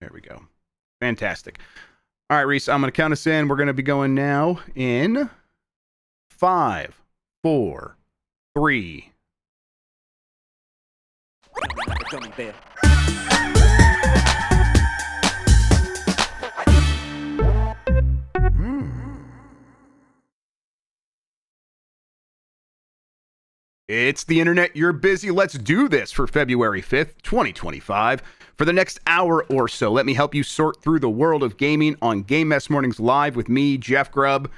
There we go. Fantastic. All right, Rhys, I'm going to count us in. We're going to be going now in 5, 4, 3. Gummy Bear. It's the internet. You're busy. Let's do this for February 5th, 2025. For the next hour or so, let me help you sort through the world of gaming on Game Mess Mornings Live with me, Jeff Grubb.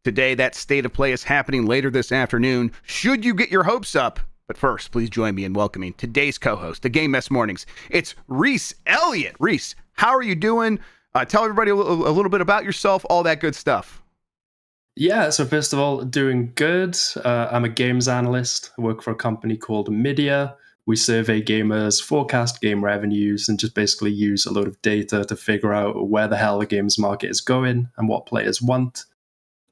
Today, that state of play is happening later this afternoon. Should you get your hopes up? But first, please join me in welcoming today's co-host, the Game Mess Mornings. It's Rhys Elliot. Rhys, how are you doing? Tell everybody a little bit about yourself, all that good stuff. Yeah, so first of all, doing good. I'm a games analyst. I work for a company called Media. We survey gamers, forecast game revenues, and just basically use a load of data to figure out where the hell the games market is going and what players want.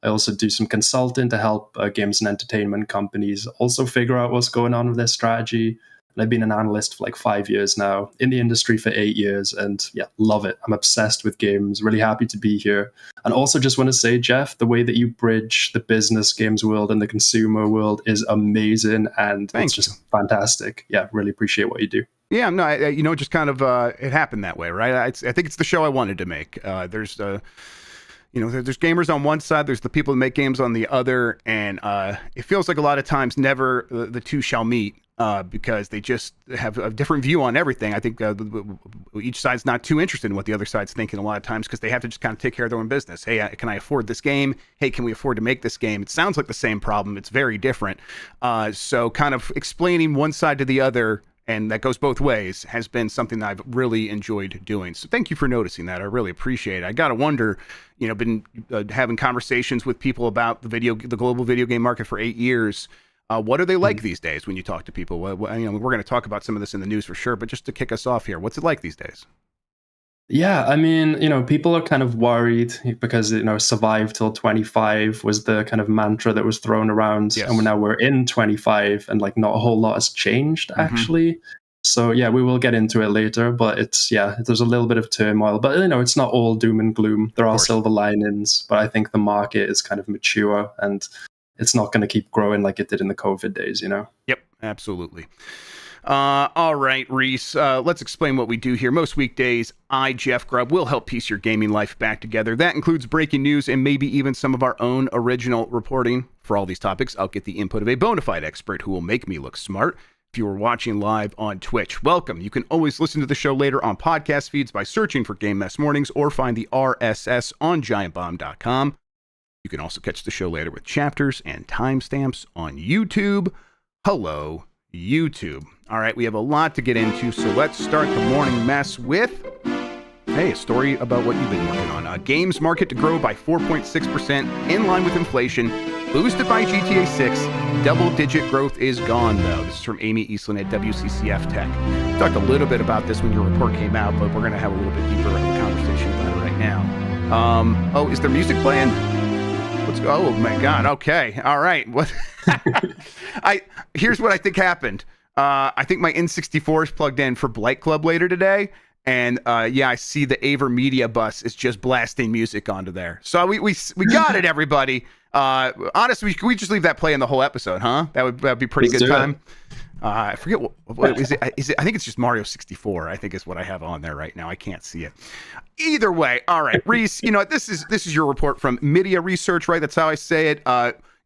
I also do some consulting to help games and entertainment companies also figure out what's going on with their strategy. And I've been an analyst for like 5 years now, in the industry for 8 years, and yeah, love it. I'm obsessed with games, really happy to be here. And also just want to say, Jeff, the way that you bridge the business games world and the consumer world is amazing, and it's just fantastic. Yeah, really appreciate what you do. Yeah, no, just kind of, it happened that way, right? I think it's the show I wanted to make. There's gamers on one side, there's the people that make games on the other, and it feels like a lot of times never the two shall meet. Because they just have a different view on everything. I think each side's not too interested in what the other side's thinking a lot of times because they have to just kind of take care of their own business. Hey, can I afford this game? Hey, can we afford to make this game? It sounds like the same problem. It's very different. So kind of explaining one side to the other, and that goes both ways, has been something that I've really enjoyed doing. So thank you for noticing that. I really appreciate it. I got to wonder, been having conversations with people about the global video game market for 8 years. What are they like these days when you talk to people? We're going to talk about some of this in the news for sure, but just to kick us off here, what's it like these days? Yeah, I mean, people are kind of worried because, survive till 25 was the kind of mantra that was thrown around. Yes. And now we're in 25 and like not a whole lot has changed, actually. So yeah, we will get into it later, but there's a little bit of turmoil, but it's not all doom and gloom. There are silver linings, but I think the market is kind of mature and it's not going to keep growing like it did in the COVID days, Yep, absolutely. All right, Rhys, let's explain what we do here. Most weekdays, I, Jeff Grubb, will help piece your gaming life back together. That includes breaking news and maybe even some of our own original reporting. For all these topics, I'll get the input of a bona fide expert who will make me look smart. If you are watching live on Twitch, welcome. You can always listen to the show later on podcast feeds by searching for Game Mess Mornings or find the RSS on giantbomb.com. You can also catch the show later with chapters and timestamps on YouTube. Hello, YouTube. All right, we have a lot to get into, so let's start the morning mess with, a story about what you've been working on. Games market to grow by 4.6% in line with inflation, boosted by GTA 6. Double-digit growth is gone, though. This is from Amy Eastland at WCCF Tech. We talked a little bit about this when your report came out, but we're going to have a little bit deeper of a conversation about it right now. Is there music playing? Oh my God. Okay. All right. What? Here's what I think happened. I think my N64 is plugged in for Blight Club later today. And I see the Aver Media bus is just blasting music onto there. So we got it, everybody. Honestly, we just leave that playing the whole episode, huh? That'd be pretty good time. I forget what is it. I think it's just Mario 64. I think is what I have on there right now. I can't see it. Either way, all right, Rhys. This is your report from Media Research, right? That's how I say it.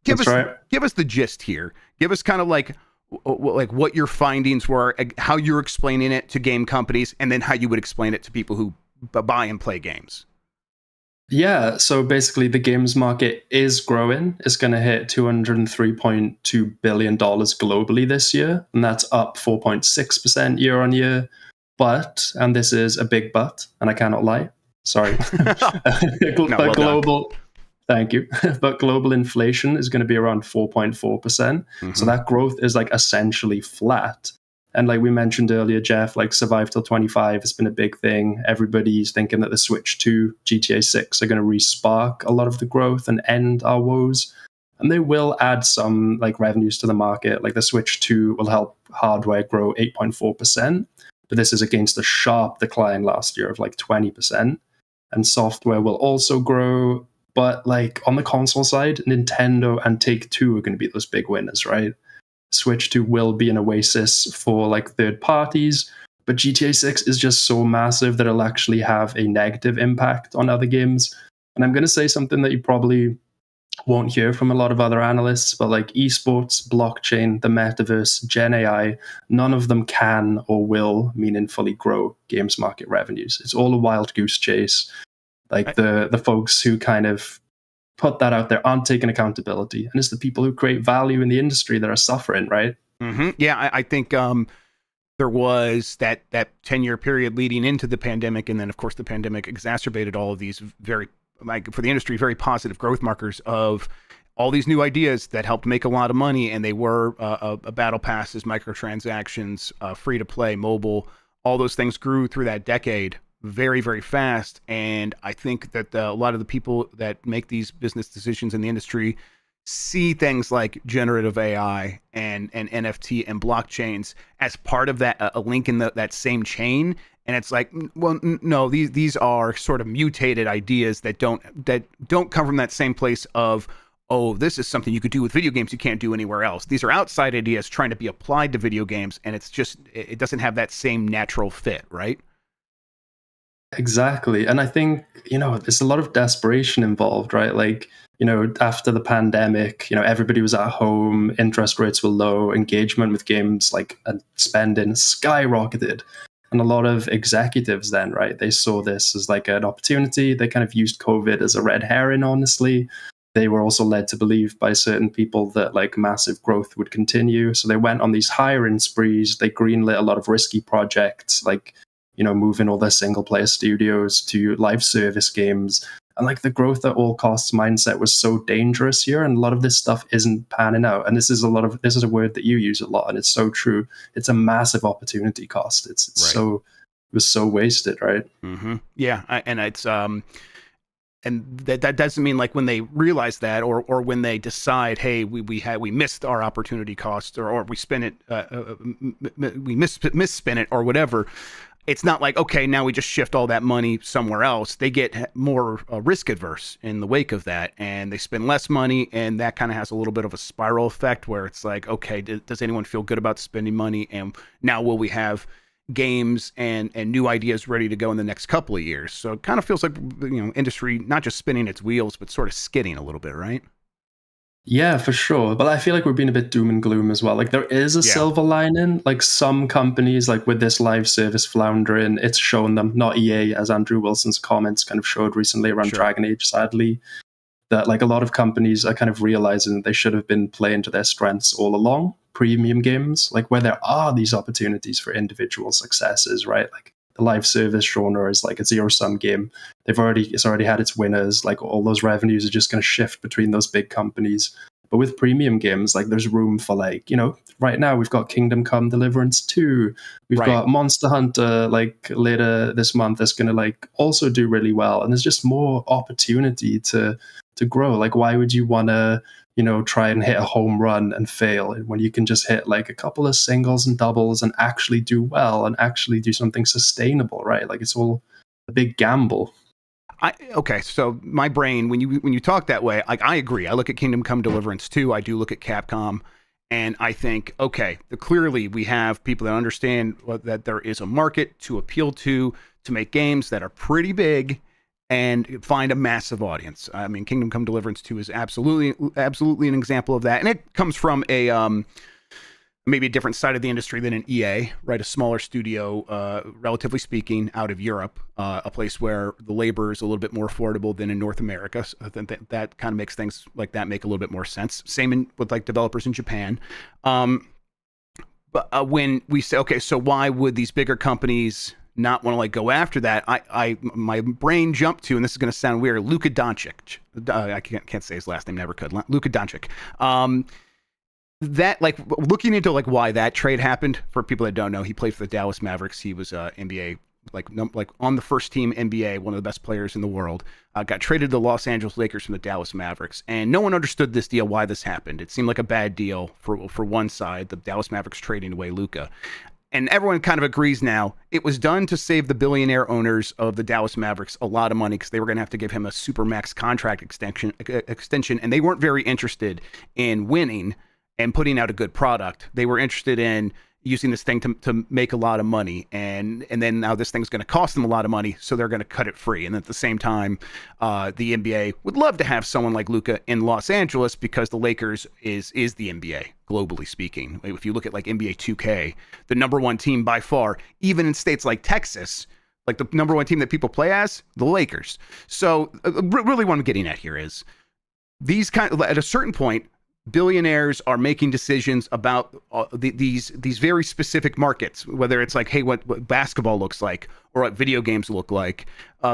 Give us the gist here. Give us kind of like what your findings were, how you're explaining it to game companies, and then how you would explain it to people who buy and play games. Yeah, so basically the games market is growing. It's going to hit $203.2 billion globally this year, and that's up 4.6% year on year. But, and this is a big but, and I cannot lie, sorry, but global, thank you, but global inflation is going to be around 4.4%. So that growth is like essentially flat. And like we mentioned earlier, Jeff, like survive till 25 has been a big thing. Everybody's thinking that the Switch 2, GTA 6 are going to re-spark a lot of the growth and end our woes. And they will add some like revenues to the market. Like the Switch 2 will help hardware grow 8.4%. but this is against a sharp decline last year of like 20%. And software will also grow, but like on the console side, Nintendo and Take-Two are going to be those big winners, right? Switch 2 will be an oasis for like third parties, but GTA 6 is just so massive that it'll actually have a negative impact on other games. And I'm going to say something that you probably won't hear from a lot of other analysts, but like esports, blockchain, the metaverse, Gen AI, none of them can or will meaningfully grow games market revenues. It's all a wild goose chase. Like the folks who kind of put that out there aren't taking accountability, and it's the people who create value in the industry that are suffering, right? Mm-hmm. Yeah, I think there was that 10-year period leading into the pandemic, and then of course the pandemic exacerbated all of these very, like for the industry, very positive growth markers of all these new ideas that helped make a lot of money, and they were battle passes, microtransactions, free to play, mobile. All those things grew through that decade very, very fast, and I think that a lot of the people that make these business decisions in the industry see things like generative AI and NFT and blockchains as part of that, a link in that same chain. And it's like, well, no, these are sort of mutated ideas that don't come from that same place of, oh, this is something you could do with video games you can't do anywhere else. These are outside ideas trying to be applied to video games, and it doesn't have that same natural fit, right? Exactly. And I think, there's a lot of desperation involved, right? Like, after the pandemic, everybody was at home, interest rates were low, engagement with games like spending skyrocketed. And a lot of executives then, right, they saw this as like an opportunity. They kind of used COVID as a red herring, honestly. They were also led to believe by certain people that like massive growth would continue. So they went on these hiring sprees. They greenlit a lot of risky projects, like, moving all their single player studios to live service games. And like the growth at all costs mindset was so dangerous here. And a lot of this stuff isn't panning out. And this is a word that you use a lot. And it's so true. It's a massive opportunity cost. It's right. It was so wasted, right? Mm-hmm. Yeah. And it's, and that doesn't mean like when they realize that, or when they decide, hey, we missed our opportunity cost, or we spent it, we misspent it or whatever. It's not like, okay, now we just shift all that money somewhere else. They get more risk adverse in the wake of that, and they spend less money, and that kind of has a little bit of a spiral effect where it's like, okay, does anyone feel good about spending money? And now will we have games and new ideas ready to go in the next couple of years? So it kind of feels like, industry not just spinning its wheels, but sort of skidding a little bit, right? Yeah, for sure. But I feel like we're being a bit doom and gloom as well. Like there is a silver lining. Like some companies, like with this live service floundering, it's shown them, not EA, as Andrew Wilson's comments kind of showed recently around Dragon Age, sadly, that like a lot of companies are kind of realizing that they should have been playing to their strengths all along. Premium games, like where there are these opportunities for individual successes, right? Like the live service genre is like a zero-sum game. It's already had its winners. Like all those revenues are just going to shift between those big companies. But with premium games, like there's room for like, right now we've got Kingdom Come Deliverance 2. We've got Monster Hunter like later this month that's going to like also do really well. And there's just more opportunity to grow. Like why would you want to, try and hit a home run and fail when you can just hit like a couple of singles and doubles and actually do well and actually do something sustainable, right? Like it's all a big gamble. Okay, so my brain, when you talk that way, like I agree. I look at Kingdom Come Deliverance 2. I do look at Capcom, and I think, okay, clearly we have people that understand that there is a market to appeal to make games that are pretty big and find a massive audience. I mean, Kingdom Come Deliverance 2 is absolutely an example of that, and it comes from a maybe a different side of the industry than an EA, right? A smaller studio, relatively speaking, out of Europe, a place where the labor is a little bit more affordable than in North America. So I think that kind of makes things like that make a little bit more sense. Same with like developers in Japan. But when we say, okay, so why would these bigger companies not want to like go after that? My brain jumped to, and this is going to sound weird, Luka Doncic. I can't say his last name, never could. Luka Doncic. That like looking into like why that trade happened, for people that don't know, he played for the Dallas Mavericks. He was NBA like on the first team NBA, one of the best players in the world. Got traded to the Los Angeles Lakers from the Dallas Mavericks, and no one understood this deal, why this happened. It seemed like a bad deal for one side, the Dallas Mavericks trading away Luka. and everyone kind of agrees now, it was done to save the billionaire owners of the Dallas Mavericks a lot of money because they were going to have to give him a supermax contract extension, and they weren't very interested in winning and putting out a good product. They were interested in using this thing to make a lot of money, and then now this thing's going to cost them a lot of money, so they're going to cut it free. And at the same time, the NBA would love to have someone like Luka in Los Angeles because the Lakers is the NBA, globally speaking. If you look at like NBA 2K, the number one team by far, even in states like Texas, like the number one team that people play as, the Lakers. So really what I'm getting at here is at a certain point, billionaires are making decisions about these very specific markets, whether it's like, hey, what basketball looks like or what video games look like,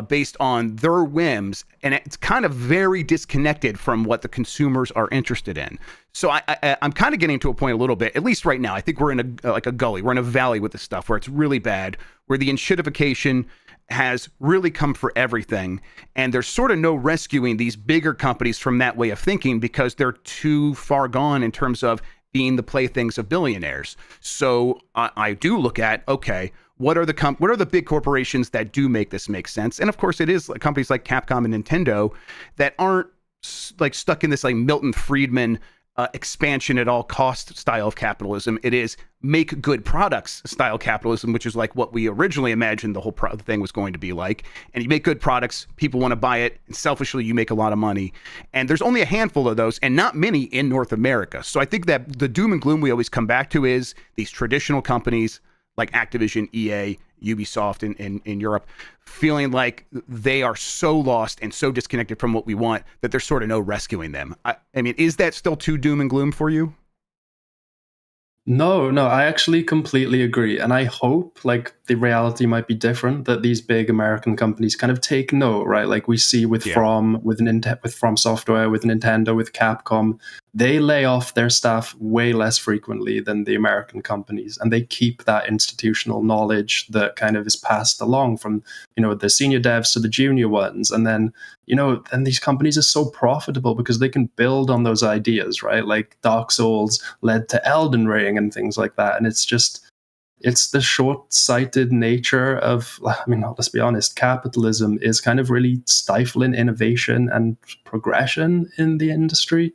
based on their whims, and it's kind of very disconnected from what the consumers are interested in. So I'm kind of getting to a point a little bit, at least right now. I think we're in a gully, we're in a valley with this stuff where it's really bad, where the enshittification has really come for everything, and there's sort of no rescuing these bigger companies from that way of thinking because they're too far gone in terms of being the playthings of billionaires. So I do look at, okay, what are the big corporations that do make this make sense? And of course, it is companies like Capcom and Nintendo that aren't like stuck in this like Milton Friedman expansion at all cost style of capitalism. It is make good products style capitalism, which is like what we originally imagined the whole thing was going to be like. And you make good products, people want to buy it, and selfishly you make a lot of money. And there's only a handful of those, and not many in North America. So I think that the doom and gloom we always come back to is these traditional companies like Activision, EA, Ubisoft in Europe, feeling like they are so lost and so disconnected from what we want that there's sort of no rescuing them. I mean, is that still too doom and gloom for you? No, I actually completely agree. And I hope like the reality might be different, that these big American companies kind of take note, right? Like we see with From Software, with Nintendo, with Capcom, they lay off their staff way less frequently than the American companies. And they keep that institutional knowledge that kind of is passed along from, the senior devs to the junior ones. And then, and these companies are so profitable because they can build on those ideas, right? Like Dark Souls led to Elden Ring and things like that. And it's the short-sighted nature of, let's be honest, capitalism is kind of really stifling innovation and progression in the industry.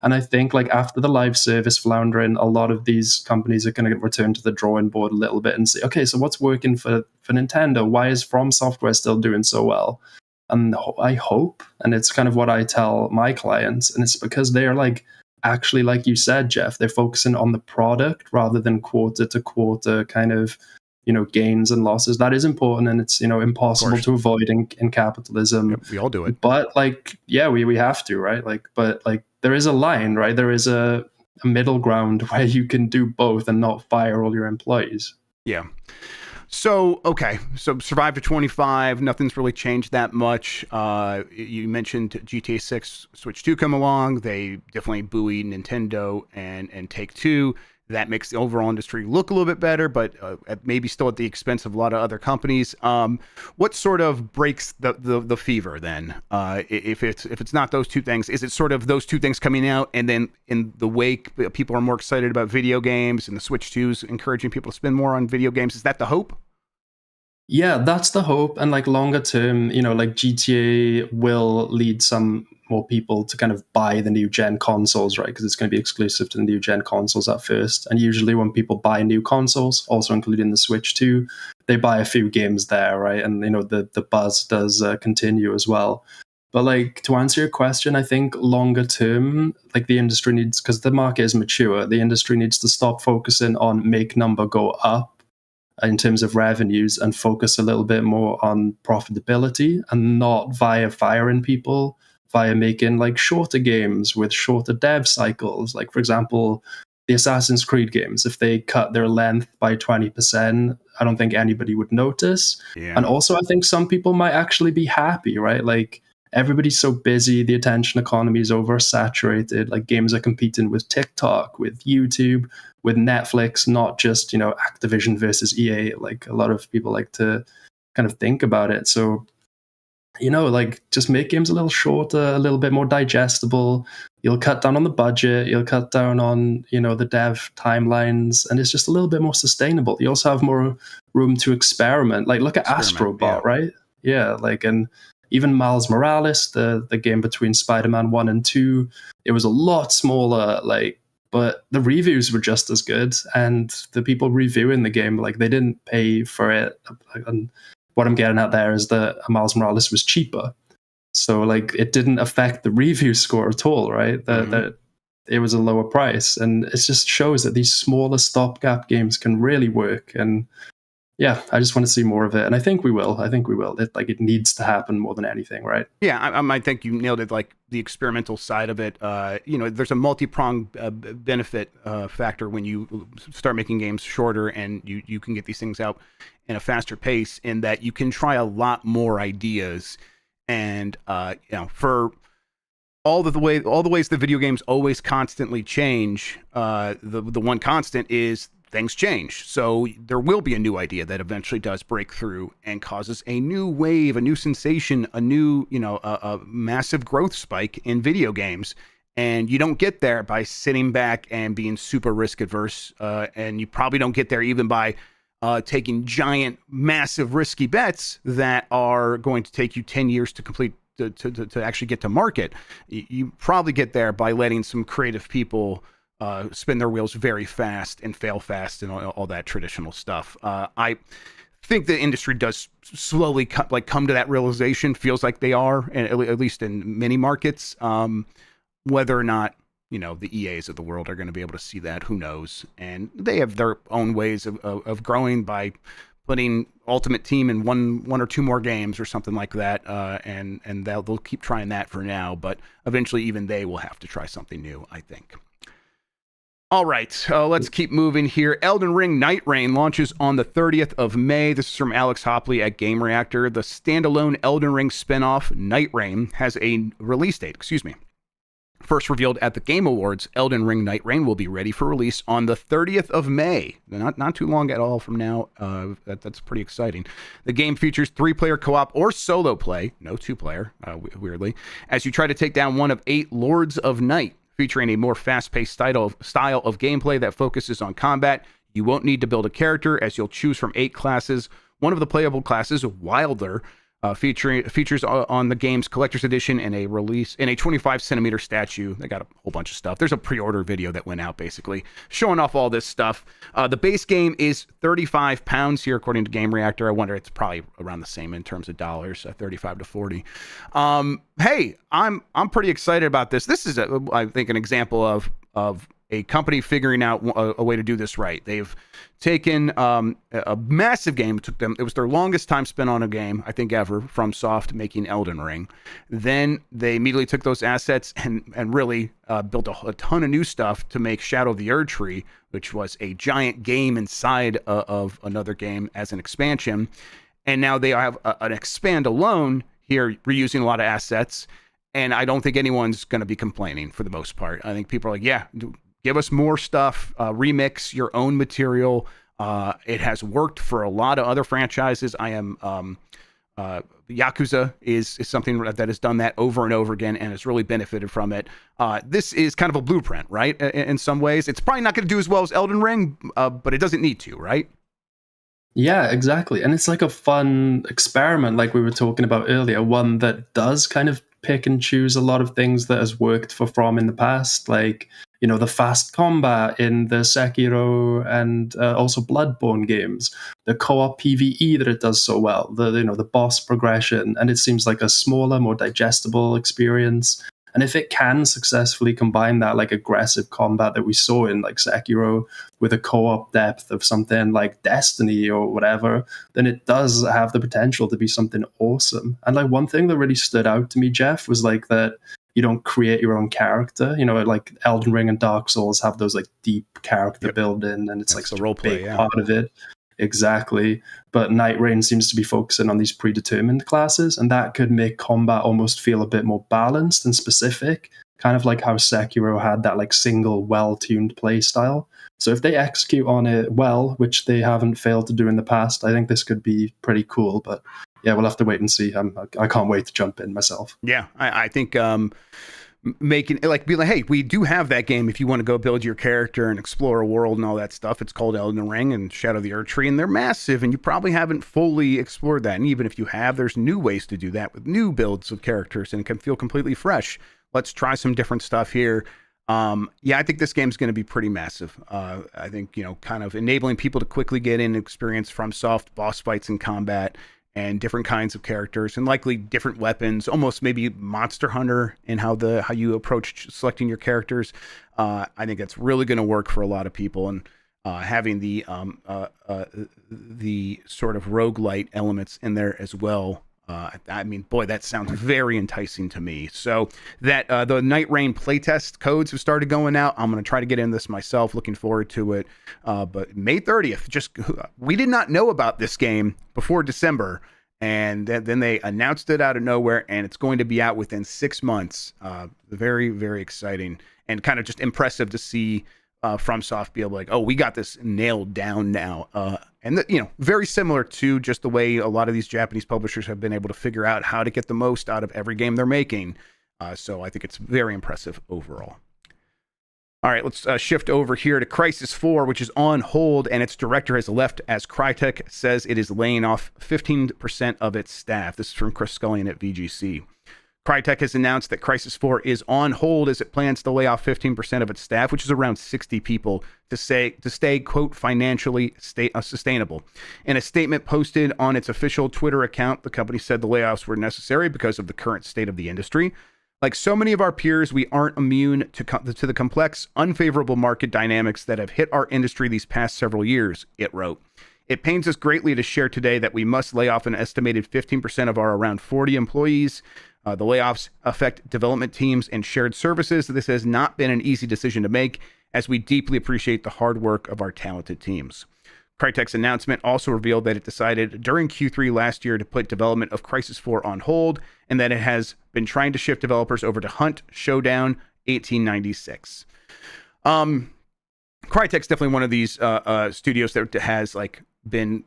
And I think like after the live service floundering, a lot of these companies are going to return to the drawing board a little bit and say, okay, so what's working for Nintendo? Why is From Software still doing so well? And I hope, and it's kind of what I tell my clients, and it's because they're like, actually, like you said, Jeff, they're focusing on the product rather than quarter to quarter kind of, gains and losses. That is important, and it's, impossible to avoid in capitalism. Yep, we all do it. But like, yeah, we have to, right? Like, but like there is a line, right? There is a middle ground where you can do both and not fire all your employees. Yeah. So, okay. So survive to 25. Nothing's really changed that much. You mentioned GTA 6 Switch 2 come along. They definitely buoy Nintendo and Take-Two. That makes the overall industry look a little bit better, but maybe still at the expense of a lot of other companies. What sort of breaks the fever then? If it's not those two things, is it sort of those two things coming out, and then in the wake, people are more excited about video games, and the Switch 2's encouraging people to spend more on video games? Is that the hope? Yeah, that's the hope. And like longer term, like GTA will lead some more people to kind of buy the new gen consoles, right? Because it's going to be exclusive to the new gen consoles at first. And usually when people buy new consoles, also including the Switch 2, they buy a few games there, right? And, the buzz does continue as well. But like to answer your question, I think longer term, like the industry needs, because the market is mature, the industry needs to stop focusing on make number go up in terms of revenues and focus a little bit more on profitability, and not via firing people, via making like shorter games with shorter dev cycles. Like, for example, the Assassin's Creed games, if they cut their length by 20%, I don't think anybody would notice. Yeah. And also I think some people might actually be happy, right? Like everybody's so busy, the attention economy is oversaturated, like games are competing with TikTok, with YouTube, with Netflix, not just, Activision versus EA, like a lot of people like to kind of think about it. So like just make games a little shorter, a little bit more digestible. You'll cut down on the budget, you'll cut down on, the dev timelines, and it's just a little bit more sustainable. You also have more room to experiment. Like look at Astrobot, yeah. right? Yeah, and even Miles Morales, the game between Spider-Man 1 and 2, it was a lot smaller, but the reviews were just as good, and the people reviewing the game, they didn't pay for it. And what I'm getting at there is that Miles Morales was cheaper. So it didn't affect the review score at all, right? That it was a lower price. And it just shows that these smaller stopgap games can really work. And yeah, I just want to see more of it. And I think we will. It needs to happen more than anything, right? Yeah, I think you nailed it. The experimental side of it, there's a multi-pronged benefit factor when you start making games shorter, and you can get these things out in a faster pace, in that you can try a lot more ideas. And for all the ways the video games always constantly change, the one constant is things change. So there will be a new idea that eventually does break through and causes a new wave, a new sensation, a new, a massive growth spike in video games. And you don't get there by sitting back and being super risk adverse. And you probably don't get there even by taking giant, massive, risky bets that are going to take you 10 years to complete, to actually get to market. You probably get there by letting some creative people spin their wheels very fast and fail fast and all that traditional stuff. I think the industry does slowly come to that realization. Feels like they are, at least in many markets. Whether or not the EAs of the world are going to be able to see that, who knows? And they have their own ways of growing by putting Ultimate Team in one or two more games or something like that, and they'll keep trying that for now. But eventually, even they will have to try something new, I think. All right, let's keep moving here. Elden Ring Nightreign launches on the 30th of May. This is from Alex Hopley at Game Reactor. The standalone Elden Ring spinoff, Nightreign, has a release date. First revealed at the Game Awards, Elden Ring Nightreign will be ready for release on the 30th of May. Not too long at all from now. That's pretty exciting. The game features 3-player co-op or solo play, no 2-player, weirdly, as you try to take down one of 8 Lords of Night, featuring a more fast-paced style of gameplay that focuses on combat. You won't need to build a character, as you'll choose from 8 classes. One of the playable classes, Wilder, features on the game's collector's edition and a 25-centimeter statue. They got a whole bunch of stuff. There's a pre-order video that went out, basically showing off all this stuff. The base game is £35 here, according to Game Reactor. I wonder, it's probably around the same in terms of dollars, 35 to 40. Hey, I'm pretty excited about this. This is, I think, an example of a company figuring out a way to do this right. They've taken a massive game. It was their longest time spent on a game, I think, ever, from Soft making Elden Ring. Then they immediately took those assets and really built a ton of new stuff to make Shadow of the Erdtree, which was a giant game inside of another game as an expansion. And now they have an expand alone here, reusing a lot of assets. And I don't think anyone's going to be complaining for the most part. I think people are like, yeah, give us more stuff, remix your own material. It has worked for a lot of other franchises. Yakuza is something that has done that over and over again and has really benefited from it. This is kind of a blueprint, right? In some ways, it's probably not going to do as well as Elden Ring, but it doesn't need to, right? Yeah, exactly. And it's like a fun experiment, like we were talking about earlier, one that does kind of pick and choose a lot of things that has worked for From in the past, like, the fast combat in the Sekiro and also Bloodborne games, the co-op PvE that it does so well, the boss progression, and it seems like a smaller, more digestible experience. And if it can successfully combine that aggressive combat that we saw in Sekiro with a co-op depth of something like Destiny or whatever, then it does have the potential to be something awesome. And one thing that really stood out to me, Jeff, was that you don't create your own character. Like Elden Ring and Dark Souls have those deep character building, and it's a role play, big part of it. Exactly. But Nightreign seems to be focusing on these predetermined classes, and that could make combat almost feel a bit more balanced and specific, kind of like how Sekiro had that single well-tuned play style. So if they execute on it well, which they haven't failed to do in the past, I think this could be pretty cool. But yeah, we'll have to wait and see. I can't wait to jump in myself. Yeah, I think making like be like, hey, we do have that game if you want to go build your character and explore a world and all that stuff. It's called Elden Ring and Shadow of the Earth Tree, and they're massive, and you probably haven't fully explored that. And even if you have, there's new ways to do that with new builds of characters, and it can feel completely fresh. Let's try some different stuff here. Yeah, I think this game's going to be pretty massive. I think, kind of enabling people to quickly get in and experience FromSoft boss fights and combat and different kinds of characters and likely different weapons, almost maybe Monster Hunter in how you approach selecting your characters. I think that's really going to work for a lot of people, and having the sort of roguelite elements in there as well. I mean, boy, that sounds very enticing to me. So that the Nightreign playtest codes have started going out. I'm going to try to get in this myself. Looking forward to it. But May 30th, we did not know about this game before December. And then they announced it out of nowhere, and it's going to be out within 6 months. Very, very exciting, and kind of just impressive to see FromSoft be able to, like, oh, we got this nailed down now. And very similar to just the way a lot of these Japanese publishers have been able to figure out how to get the most out of every game they're making. So I think it's very impressive overall. All right, let's shift over here to Crysis 4, which is on hold, and its director has left as Crytek says it is laying off 15% of its staff. This is from Chris Scullion at VGC. Crytek has announced that Crysis 4 is on hold as it plans to lay off 15% of its staff, which is around 60 people, to stay, quote, financially sustainable. In a statement posted on its official Twitter account, the company said the layoffs were necessary because of the current state of the industry. Like so many of our peers, we aren't immune to the complex, unfavorable market dynamics that have hit our industry these past several years, it wrote. It pains us greatly to share today that we must lay off an estimated 15% of our around 40 employees. The layoffs affect development teams and shared services. This has not been an easy decision to make, as we deeply appreciate the hard work of our talented teams. Crytek's announcement also revealed that it decided during Q3 last year to put development of Crysis 4 on hold, and that it has been trying to shift developers over to Hunt Showdown 1896. Crytek's definitely one of these studios that has been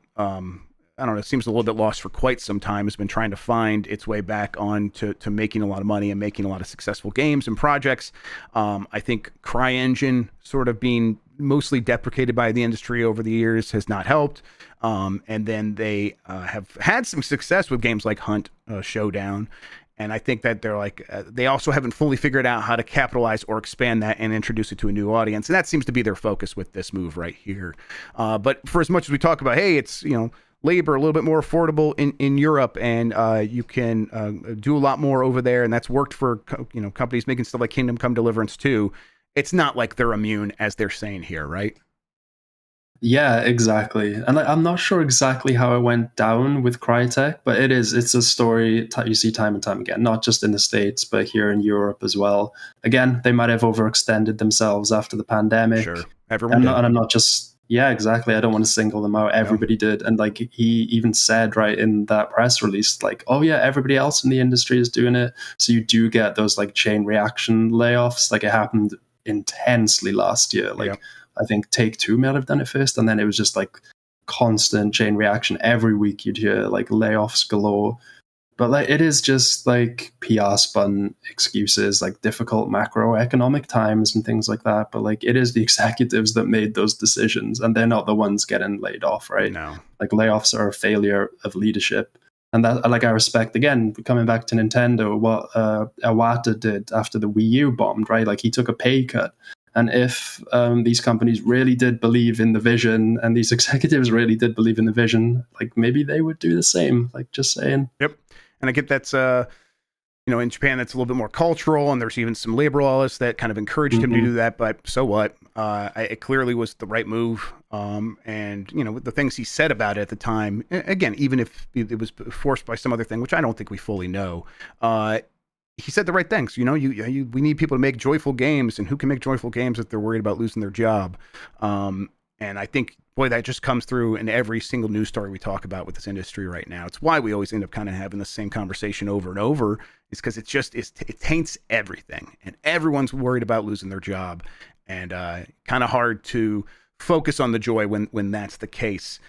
I don't know, it seems a little bit lost for quite some time, has been trying to find its way back on to making a lot of money and making a lot of successful games and projects. I think CryEngine sort of being mostly deprecated by the industry over the years has not helped. And then they have had some success with games like Hunt Showdown. And I think that they're they also haven't fully figured out how to capitalize or expand that and introduce it to a new audience. And that seems to be their focus with this move right here. But for as much as we talk about, hey, it's, labor a little bit more affordable in Europe, and you can do a lot more over there, and that's worked for companies making stuff like Kingdom Come Deliverance 2. It's not like they're immune, as they're saying here, right? Yeah, exactly. And I'm not sure exactly how it went down with Crytek, but it's a story you see time and time again, not just in the States, but here in Europe as well. Again, they might have overextended themselves after the pandemic. Sure, everyone did. And I'm not just... Yeah, exactly. I don't want to single them out. Everybody did. And he even said right in that press release, oh yeah, everybody else in the industry is doing it. So you do get those chain reaction layoffs. It happened intensely last year. I think Take-Two may have done it first. And then it was just constant chain reaction. Every week you'd hear layoffs galore. But it is just PR spun excuses, difficult macroeconomic times and things like that. But it is the executives that made those decisions, and they're not the ones getting laid off, right? No. Layoffs are a failure of leadership. And that, I respect, again, coming back to Nintendo, what Iwata did after the Wii U bombed, right? He took a pay cut. And if these companies really did believe in the vision, and these executives really did believe in the vision, maybe they would do the same. Just saying. Yep. And I get that's, in Japan, that's a little bit more cultural, and there's even some labor laws that kind of encouraged him to do that. But so what? It clearly was the right move. And, the things he said about it at the time, again, even if it was forced by some other thing, which I don't think we fully know, he said the right things. We need people to make joyful games, and who can make joyful games if they're worried about losing their job? And I think, boy, that just comes through in every single news story we talk about with this industry right now. It's why we always end up kind of having the same conversation over and over, is because it taints everything, and everyone's worried about losing their job, and kind of hard to focus on the joy when that's the case.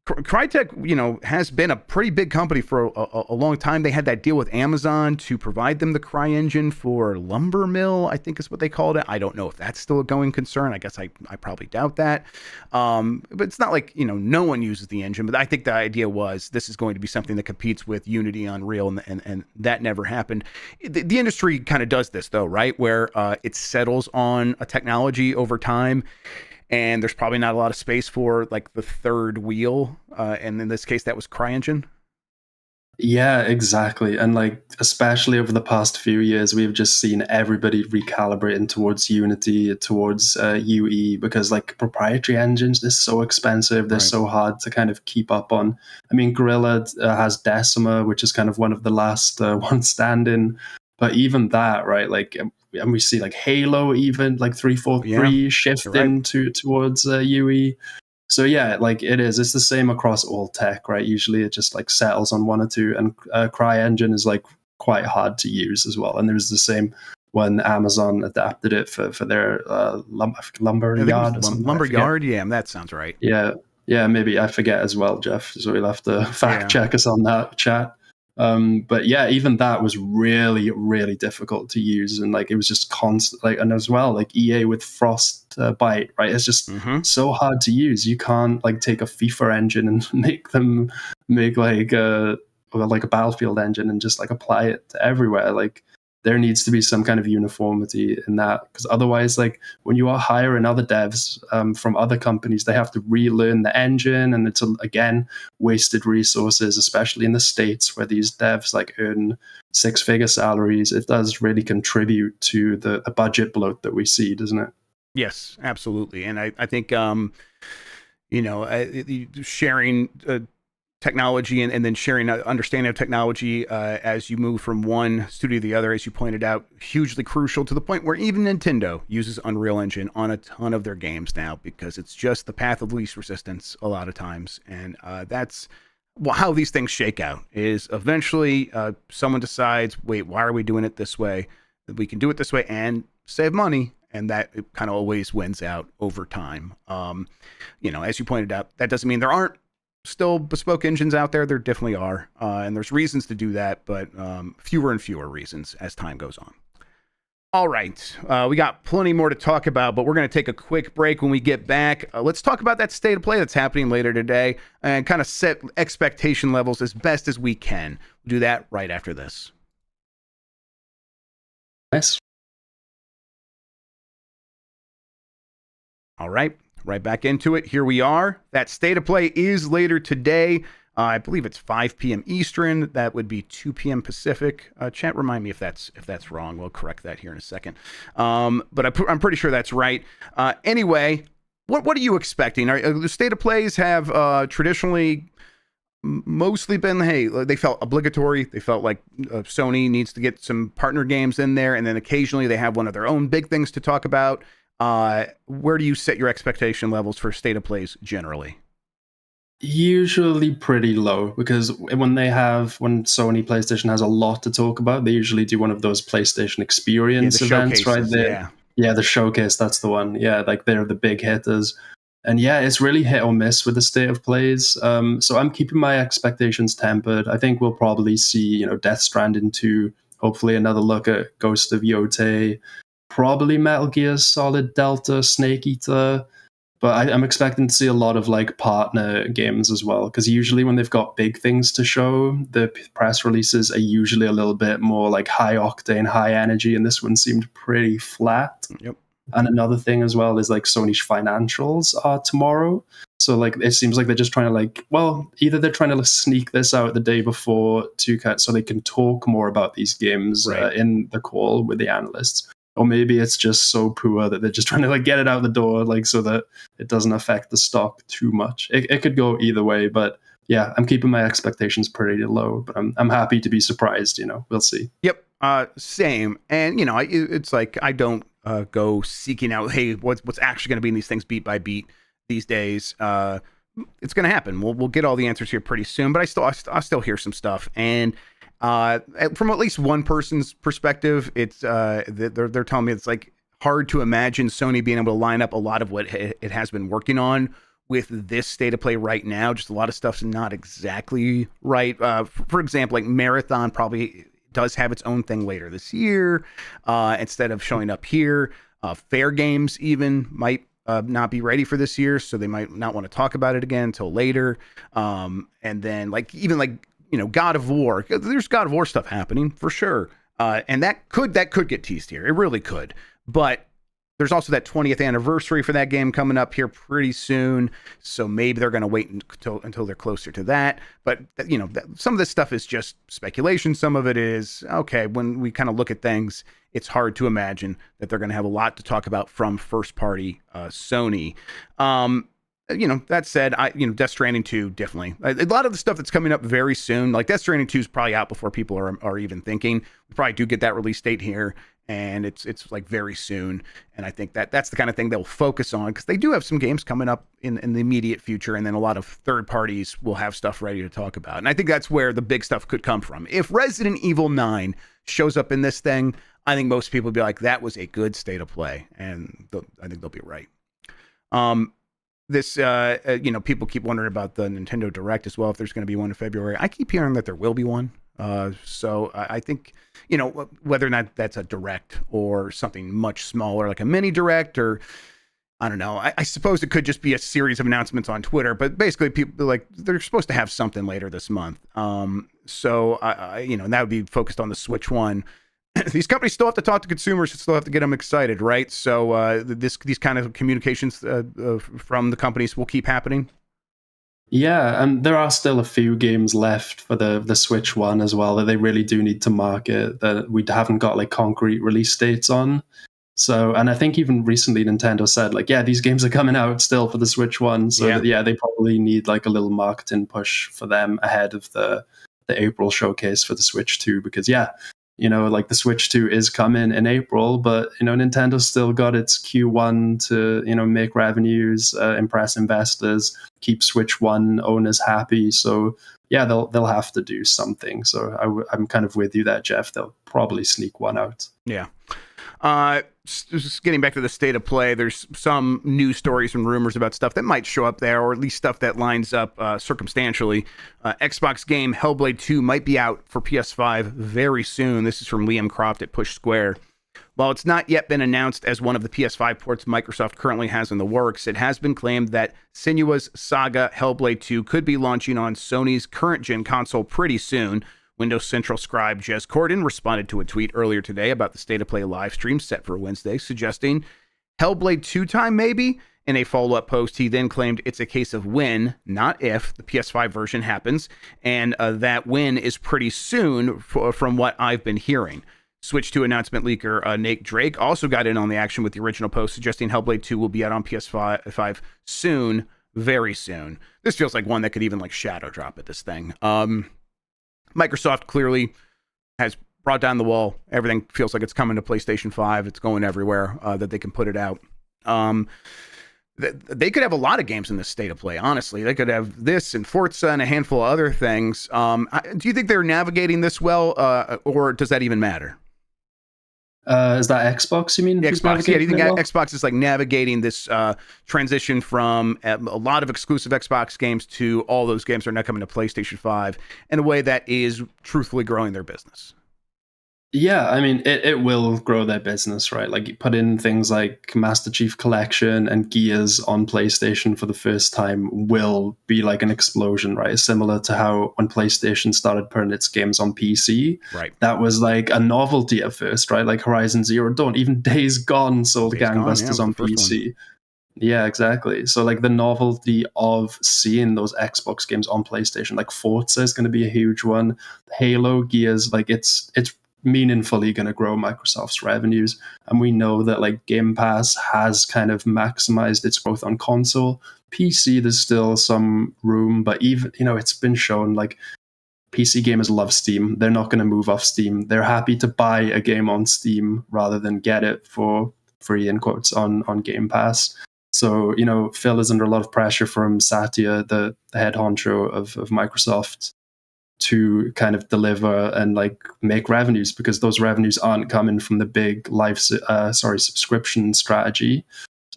Crytek, has been a pretty big company for a long time. They had that deal with Amazon to provide them the CryEngine for Lumber Mill, I think is what they called it. I don't know if that's still a going concern. I guess I probably doubt that. But it's not like, no one uses the engine. But I think the idea was this is going to be something that competes with Unity, Unreal, and that never happened. The industry kind of does this, though, right? Where it settles on a technology over time. And there's probably not a lot of space for like the third wheel. And in this case, that was CryEngine. Yeah, exactly. And like, especially over the past few years, we've just seen everybody recalibrating towards Unity, towards UE, because like proprietary engines, they're so expensive. They're so hard to kind of keep up on. I mean, Gorilla has Decima, which is kind of one of the last ones standing. But even that, right? Like, and we see like Halo, even like 343 shifting towards UE. So yeah, like it's the same across all tech, right? Usually it just like settles on one or two, and CryEngine is like quite hard to use as well. And there's the same when Amazon adapted it for their Lumber Yard. Lumber Yard, yeah, that sounds right. Yeah, maybe I forget as well, Jeff. So we'll have to fact check us on that, chat. But yeah, even that was really, really difficult to use, and like it was just constant. Like, and as well, like EA with Frostbite, right? It's just so hard to use. You can't like take a FIFA engine and make like a Battlefield engine and just like apply it to everywhere. Like, there needs to be some kind of uniformity in that, because otherwise, like when you are hiring other devs from other companies, they have to relearn the engine, and it's again wasted resources, especially in the States where these devs like earn six-figure salaries. It does really contribute to the budget bloat that we see, doesn't it? Yes, absolutely. And I think sharing technology and then sharing understanding of technology as you move from one studio to the other, as you pointed out, hugely crucial, to the point where even Nintendo uses Unreal Engine on a ton of their games now, because it's just the path of least resistance a lot of times. And that's how these things shake out, is eventually someone decides, wait, why are we doing it this way? We can do it this way and save money. And that kind of always wins out over time. As you pointed out, that doesn't mean there aren't still bespoke engines out there. There definitely are, and there's reasons to do that, but fewer and fewer reasons as time goes on. All right, we got plenty more to talk about, but we're going to take a quick break. When we get back, let's talk about that state of play that's happening later today and kind of set expectation levels as best as we can. We'll do that right after this. Nice. All right. Right back into it. Here we are. That state of play is later today. I believe it's 5 p.m. Eastern. That would be 2 p.m. Pacific. Chat, remind me if that's wrong. We'll correct that here in a second. But I'm pretty sure that's right. Anyway, what are you expecting? The state of plays have traditionally mostly been, hey, they felt obligatory. They felt like Sony needs to get some partner games in there, and then occasionally they have one of their own big things to talk about. Where do you set your expectation levels for state of plays generally? Usually pretty low, because when Sony PlayStation has a lot to talk about, they usually do one of those PlayStation Experience events, right? Yeah, the showcase, that's the one. Yeah, like they're the big hitters. And yeah, it's really hit or miss with the state of plays. So I'm keeping my expectations tempered. I think we'll probably see, Death Stranding 2, hopefully another look at Ghost of Yotei, probably Metal Gear Solid Delta, Snake Eater, but I'm expecting to see a lot of like partner games as well, because usually when they've got big things to show, the press releases are usually a little bit more like high octane, high energy, and this one seemed pretty flat. Yep. And another thing as well is like Sony's financials are tomorrow. So like it seems like they're just trying to either they're trying to sneak this out the day before so they can talk more about these games in the call with the analysts. Or maybe it's just so poor that they're just trying to get it out the door, so that it doesn't affect the stock too much. It could go either way, but yeah, I'm keeping my expectations pretty low. But I'm happy to be surprised. We'll see. Yep, same. And it's like I don't go seeking out, hey, what's actually going to be in these things beat by beat these days. It's going to happen. We'll get all the answers here pretty soon. But I still hear some stuff. And from at least one person's perspective, it's they're telling me it's like hard to imagine Sony being able to line up a lot of what it has been working on with this state of play right now. Just a lot of stuff's not exactly right. For example, like Marathon probably does have its own thing later this year instead of showing up here. Fair Games even might not be ready for this year, so they might not want to talk about it again until later. And then God of War, there's God of War stuff happening for sure, and that could get teased here. It really could, but there's also that 20th anniversary for that game coming up here pretty soon, so maybe they're going to wait until they're closer to that. But some of this stuff is just speculation. Some of it is okay. When we kind of look at things, it's hard to imagine that they're going to have a lot to talk about from first-party Sony. That said, Death Stranding 2 definitely. A lot of the stuff that's coming up very soon, like Death Stranding 2 is probably out before people are even thinking. We probably do get that release date here, and it's like very soon. And I think that's the kind of thing they'll focus on, because they do have some games coming up in the immediate future, and then a lot of third parties will have stuff ready to talk about. And I think that's where the big stuff could come from. If Resident Evil 9 shows up in this thing, I think most people will be like, that was a good state of play, and I think they'll be right. People keep wondering about the Nintendo Direct as well, if there's going to be one in February. I keep hearing that there will be one. So I think, whether or not that's a Direct or something much smaller, like a mini Direct, or I don't know. I suppose it could just be a series of announcements on Twitter, but basically people they're supposed to have something later this month. So that would be focused on the Switch one. These companies still have to talk to consumers, still have to get them excited, right? So these kind of communications from the companies will keep happening. Yeah, and there are still a few games left for the Switch one as well that they really do need to market, that we haven't got like concrete release dates on. So, and I think even recently Nintendo said these games are coming out still for the Switch one. So they probably need like a little marketing push for them ahead of the April showcase for the Switch 2, because the Switch 2 is coming in April, but Nintendo's still got its Q1 to make revenues, impress investors, keep Switch 1 owners happy. So yeah, they'll have to do something. So I'm kind of with you there, Jeff. They'll probably sneak one out. Yeah. Just getting back to the state of play, there's some news stories and rumors about stuff that might show up there, or at least stuff that lines up circumstantially. Xbox game Hellblade 2 might be out for PS5 very soon. This is from Liam Croft at Push Square. While it's not yet been announced as one of the PS5 ports Microsoft currently has in the works, it has been claimed that Senua's Saga Hellblade 2 could be launching on Sony's current-gen console pretty soon. Windows Central scribe Jez Corden responded to a tweet earlier today about the State of Play live stream set for Wednesday, suggesting Hellblade 2 time maybe. In a follow-up post, he then claimed it's a case of when, not if, the PS5 version happens, and that when is pretty soon from what I've been hearing. Switch 2 announcement leaker Nate Drake also got in on the action with the original post, suggesting Hellblade 2 will be out on PS5 soon, very soon. This feels like one that could even shadow drop at this thing. Microsoft clearly has brought down the wall. Everything feels like it's coming to PlayStation 5. It's going everywhere that they can put it out. They could have a lot of games in this state of play, honestly. They could have this and Forza and a handful of other things. Do you think they're navigating this well, or does that even matter? Is that Xbox, you mean? Xbox, yeah. Do you think Xbox is navigating this transition from a lot of exclusive Xbox games to all those games that are now coming to PlayStation 5 in a way that is truthfully growing their business? Yeah, I mean, it will grow their business, right? You put in things like Master Chief Collection and Gears on PlayStation for the first time will be an explosion, right? Similar to how when PlayStation started putting its games on PC, right? That was a novelty at first, right? Horizon Zero Dawn, even Days Gone sold gangbusters on PC. Yeah, exactly. So the novelty of seeing those Xbox games on PlayStation, Forza is going to be a huge one. Halo, Gears, it's meaningfully going to grow Microsoft's revenues. And we know that Game Pass has kind of maximized its growth on console. PC, there's still some room, but even, it's been shown PC gamers love Steam. They're not going to move off Steam. They're happy to buy a game on Steam rather than get it for free, in quotes, on Game Pass. So, Phil is under a lot of pressure from Satya, the head honcho of Microsoft, to kind of deliver and make revenues, because those revenues aren't coming from the big subscription strategy.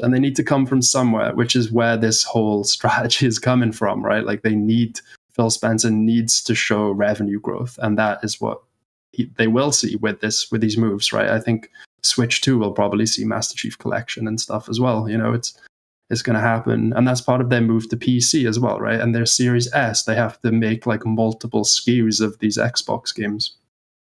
and they need to come from somewhere, which is where this whole strategy is coming from, right? Like Phil Spencer needs to show revenue growth, and that is what they will see with these moves, right? I think Switch 2 will probably see Master Chief Collection and stuff as well. It's going to happen, and that's part of their move to PC as well, right? And their Series S, they have to make like multiple SKUs of these Xbox games.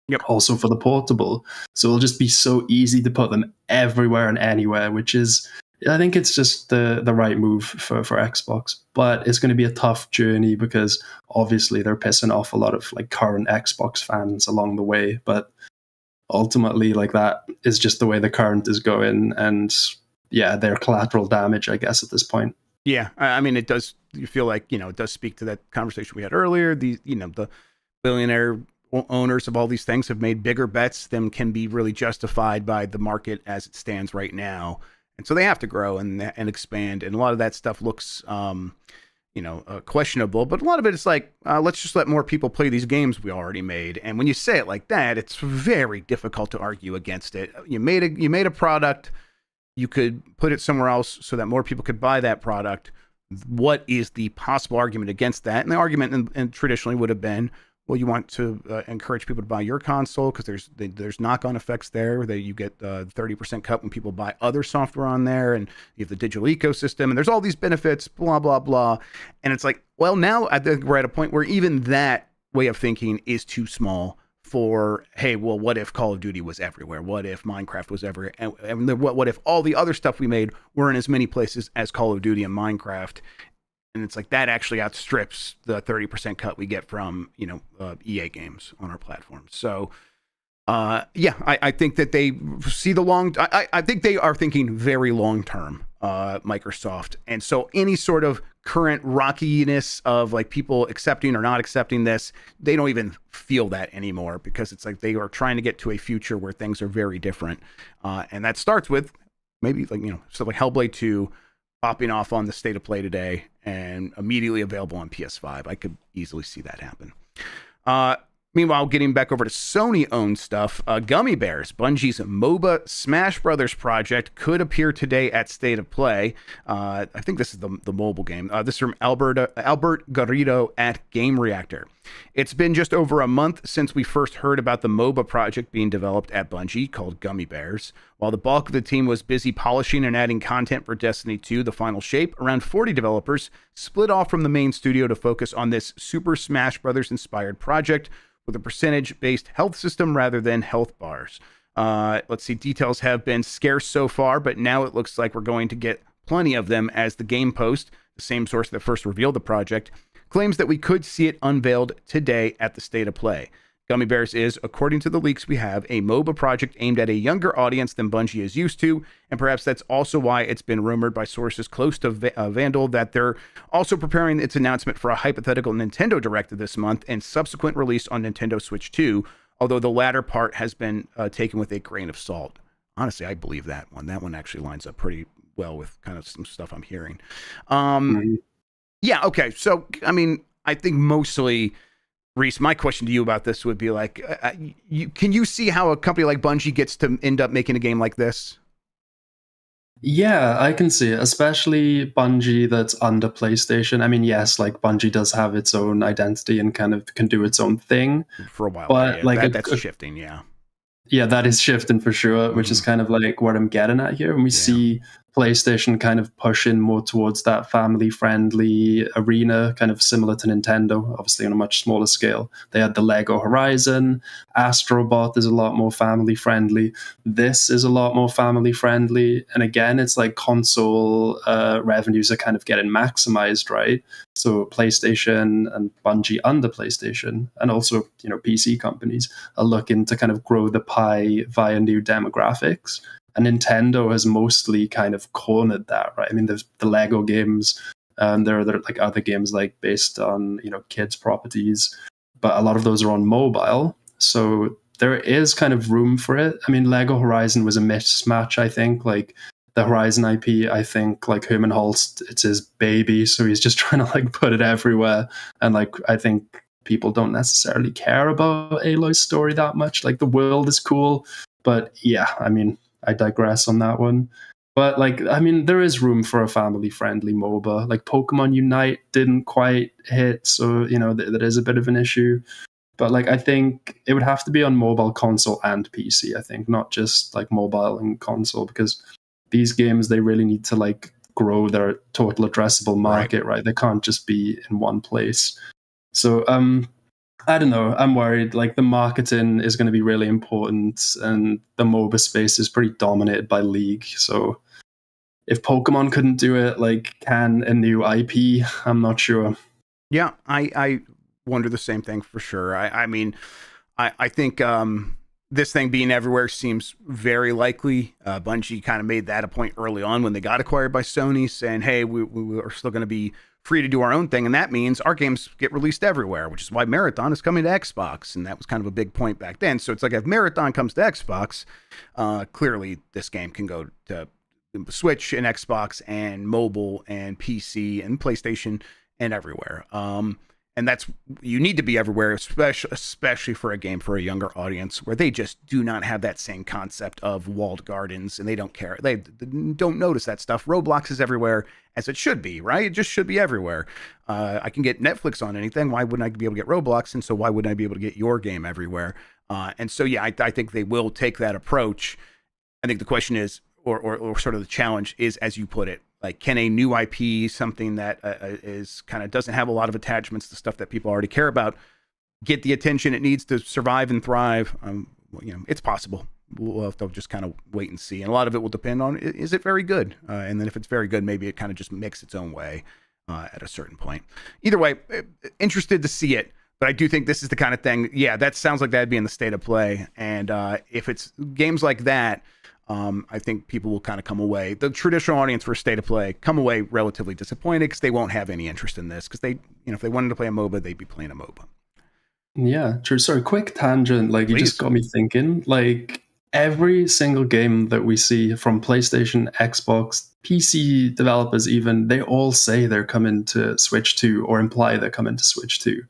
Yep. Also for the portable, so it'll just be so easy to put them everywhere and anywhere, which is, I think it's just the right move for Xbox. But it's going to be a tough journey because obviously they're pissing off a lot of like current Xbox fans along the way. But ultimately, like, that is just the way the current is going, and yeah, they're collateral damage, I guess, at this point. Yeah, I mean, it does. You feel like, it does speak to that conversation we had earlier. The billionaire owners of all these things have made bigger bets than can be really justified by the market as it stands right now, and so they have to grow and expand. And a lot of that stuff looks, questionable. But a lot of it is like, let's just let more people play these games we already made. And when you say it like that, it's very difficult to argue against it. You made a product. You could put it somewhere else so that more people could buy that product. What is the possible argument against that? And the argument and traditionally would have been, well, you want to encourage people to buy your console because there's knock-on effects there. That you get 30% cut when people buy other software on there, and you have the digital ecosystem, and there's all these benefits, blah, blah, blah. And it's like, well, now I think we're at a point where even that way of thinking is too small for, hey, well, what if Call of Duty was everywhere? What if Minecraft was everywhere? And what if all the other stuff we made were in as many places as Call of Duty and Minecraft? And it's like that actually outstrips the 30% cut we get from, EA games on our platform. So, I think that they see I think they are thinking very long term, Microsoft. And so any sort of current rockiness of like people accepting or not accepting this, they don't even feel that anymore, because it's like they are trying to get to a future where things are very different. And that starts with maybe like, stuff like Hellblade 2 popping off on the State of Play today and immediately available on PS5. I could easily see that happen. Meanwhile, getting back over to Sony-owned stuff, Gummy Bears, Bungie's MOBA-Smash Brothers project, could appear today at State of Play. I think this is the mobile game. This is from Albert Garrido at Game Reactor. It's been just over a month since we first heard about the MOBA project being developed at Bungie called Gummy Bears. While the bulk of the team was busy polishing and adding content for Destiny 2, The Final Shape, around 40 developers split off from the main studio to focus on this Super Smash Brothers-inspired project with a percentage-based health system rather than health bars. Let's see, details have been scarce so far, but now it looks like we're going to get plenty of them, as the Game Post, the same source that first revealed the project, claims that we could see it unveiled today at the State of Play. Gummy Bears is, according to the leaks we have, a MOBA project aimed at a younger audience than Bungie is used to, and perhaps that's also why it's been rumored by sources close to Vandal that they're also preparing its announcement for a hypothetical Nintendo Direct this month and subsequent release on Nintendo Switch 2, although the latter part has been taken with a grain of salt. Honestly, I believe that one. That one actually lines up pretty well with kind of some stuff I'm hearing. Yeah, okay. So, I mean, I think mostly, Rhys, my question to you about this would be like, can you see how a company like Bungie gets to end up making a game like this? Yeah, I can see it, especially Bungie that's under PlayStation. I mean, yes, like Bungie does have its own identity and kind of can do its own thing. For a while, but yeah, like that's shifting, yeah. Yeah, that is shifting for sure, which is kind of like what I'm getting at here. And we see PlayStation kind of pushing more towards that family-friendly arena, kind of similar to Nintendo, obviously on a much smaller scale. They had the Lego Horizon. Astrobot is a lot more family-friendly. This is a lot more family-friendly. And again, it's like console revenues are kind of getting maximized, right? So PlayStation and Bungie under PlayStation, and also, PC companies are looking to kind of grow the pie via new demographics. And Nintendo has mostly kind of cornered that, right? I mean, there's the Lego games, and there are like other games like based on, kids' properties, but a lot of those are on mobile. So there is kind of room for it. I mean, Lego Horizon was a mismatch, I think. Like the Horizon IP, I think, like Herman Holst, it's his baby, so he's just trying to like put it everywhere. And like, I think people don't necessarily care about Aloy's story that much. Like the world is cool, but yeah, I mean, I digress on that one. But like, I mean, there is room for a family-friendly MOBA. Like Pokemon Unite didn't quite hit, so that is a bit of an issue. But like, I think it would have to be on mobile, console, and PC. I think not just like mobile and console, because these games, they really need to like grow their total addressable market, right? They can't just be in one place. So I don't know. I'm worried. Like the marketing is going to be really important, and the MOBA space is pretty dominated by League. So if Pokemon couldn't do it, like can a new IP? I'm not sure. Yeah, I wonder the same thing for sure. I mean, I think this thing being everywhere seems very likely. Bungie kind of made that a point early on when they got acquired by Sony, saying, hey, we are still going to be free to do our own thing. And that means our games get released everywhere, which is why Marathon is coming to Xbox. And that was kind of a big point back then. So it's like if Marathon comes to Xbox, clearly this game can go to Switch and Xbox and mobile and PC and PlayStation and everywhere. And that's, you need to be everywhere, especially for a game for a younger audience where they just do not have that same concept of walled gardens and they don't care. They don't notice that stuff. Roblox is everywhere as it should be, right? It just should be everywhere. I can get Netflix on anything. Why wouldn't I be able to get Roblox? And so why wouldn't I be able to get your game everywhere? And so, yeah, I think they will take that approach. I think the question is, or sort of the challenge is, as you put it, like, can a new IP, something that is kind of doesn't have a lot of attachments to stuff that people already care about, get the attention it needs to survive and thrive? It's possible. We'll have to just kind of wait and see. And a lot of it will depend on, is it very good? And then if it's very good, maybe it kind of just makes its own way at a certain point. Either way, interested to see it. But I do think this is the kind of thing, yeah, that sounds like that'd be in the state of play. And if it's games like that, I think people will kind of come away, the traditional audience for State of Play, come away relatively disappointed because they won't have any interest in this. Because they, if they wanted to play a MOBA, they'd be playing a MOBA. Yeah, true. Sorry, quick tangent. Like, you just got me thinking. Like, every single game that we see from PlayStation, Xbox, PC developers, even, they all say they're coming to Switch 2 or imply they're coming to Switch 2.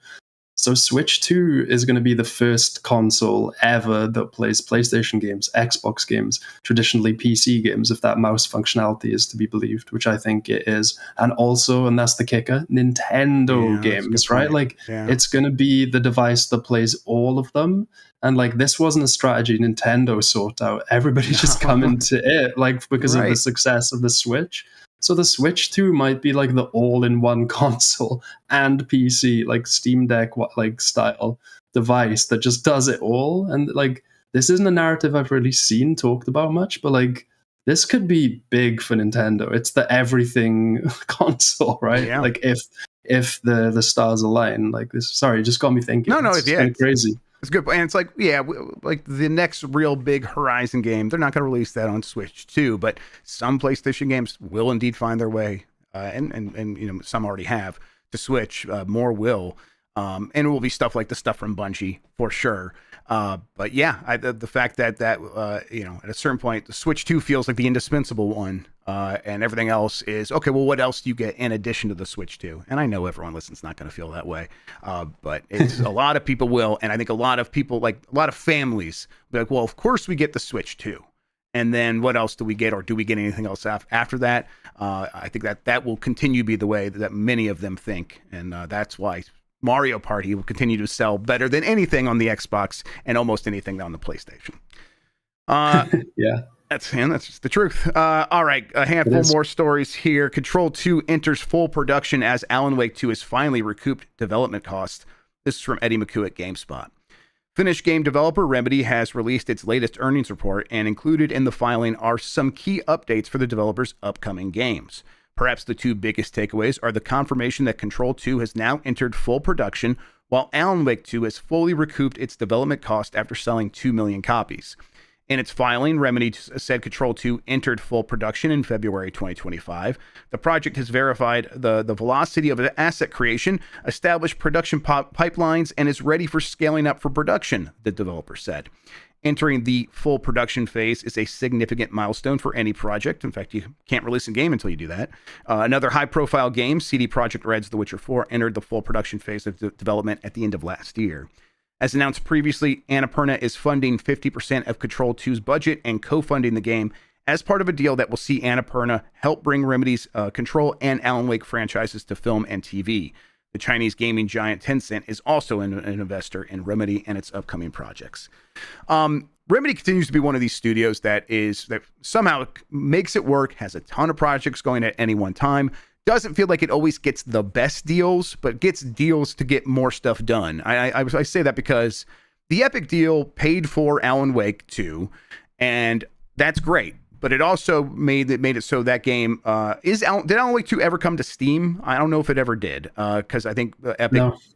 So Switch 2 is going to be the first console ever that plays PlayStation games, Xbox games, traditionally PC games, if that mouse functionality is to be believed, which I think it is. And also, and that's the kicker, Nintendo games, right? Like, it's going to be the device that plays all of them. And like, this wasn't a strategy Nintendo sought out. Everybody's just coming to it, like, because of the success of the Switch. So the Switch 2 might be like the all-in-one console and PC, like Steam Deck, like style device that just does it all. And like, this isn't a narrative I've really seen talked about much, but like, this could be big for Nintendo. It's the everything console, right? Yeah. Like, if the stars align, like this. Sorry, it just got me thinking. It's crazy. It's good. And it's like, yeah, like the next real big Horizon game, they're not going to release that on Switch 2, but some PlayStation games will indeed find their way, and some already have, to Switch. More will. And it will be stuff like the stuff from Bungie, for sure. But yeah, the fact that at a certain point, the Switch 2 feels like the indispensable one, and everything else is, okay, well, what else do you get in addition to the Switch 2? And I know everyone listen's not going to feel that way, but it's a lot of people will, and I think a lot of people, like a lot of families, be like, well, of course we get the Switch 2. And then what else do we get, or do we get anything else after that? I think that will continue to be the way that many of them think, and that's why Mario Party will continue to sell better than anything on the Xbox and almost anything on the PlayStation. Yeah. That's just the truth. All right, a handful more stories here. Control 2 enters full production as Alan Wake 2 has finally recouped development costs. This is from Eddie McHugh at GameSpot. Finnish game developer Remedy has released its latest earnings report, and included in the filing are some key updates for the developer's upcoming games. Perhaps the two biggest takeaways are the confirmation that Control 2 has now entered full production, while Alan Wake 2 has fully recouped its development cost after selling 2 million copies. In its filing, Remedy said Control 2 entered full production in February 2025. The project has verified the velocity of asset creation, established production pipelines, and is ready for scaling up for production, the developer said. Entering the full production phase is a significant milestone for any project. In fact, you can't release a game until you do that. Another high-profile game, CD Projekt Red's The Witcher 4, entered the full production phase of development at the end of last year. As announced previously, Annapurna is funding 50% of Control 2's budget and co-funding the game as part of a deal that will see Annapurna help bring Remedy's Control and Alan Wake franchises to film and TV. The Chinese gaming giant Tencent is also an investor in Remedy and its upcoming projects. Remedy continues to be one of these studios that somehow makes it work, has a ton of projects going at any one time. Doesn't feel like it always gets the best deals, but gets deals to get more stuff done. I say that because the Epic deal paid for Alan Wake 2, and that's great. But it also made it so that game did Alan Wake 2 ever come to Steam? I don't know if it ever did, because I think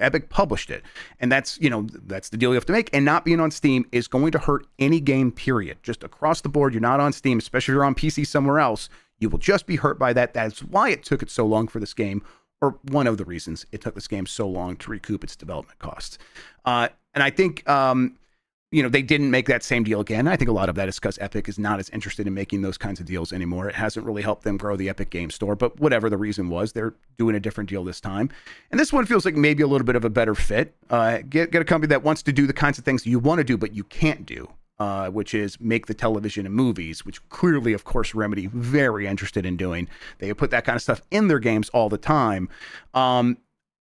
Epic published it, and that's the deal you have to make. And not being on Steam is going to hurt any game. Period. Just across the board, you're not on Steam, especially if you're on PC somewhere else. You will just be hurt by that. That's why it took it so long for this game, or one of the reasons it took this game so long to recoup its development costs. And I think they didn't make that same deal again. I think a lot of that is because Epic is not as interested in making those kinds of deals anymore. It hasn't really helped them grow the Epic Game Store, but whatever the reason was, they're doing a different deal this time. And this one feels like maybe a little bit of a better fit. Get a company that wants to do the kinds of things you want to do, but you can't do, which is make the television and movies, which clearly, of course, Remedy very interested in doing. They put that kind of stuff in their games all the time.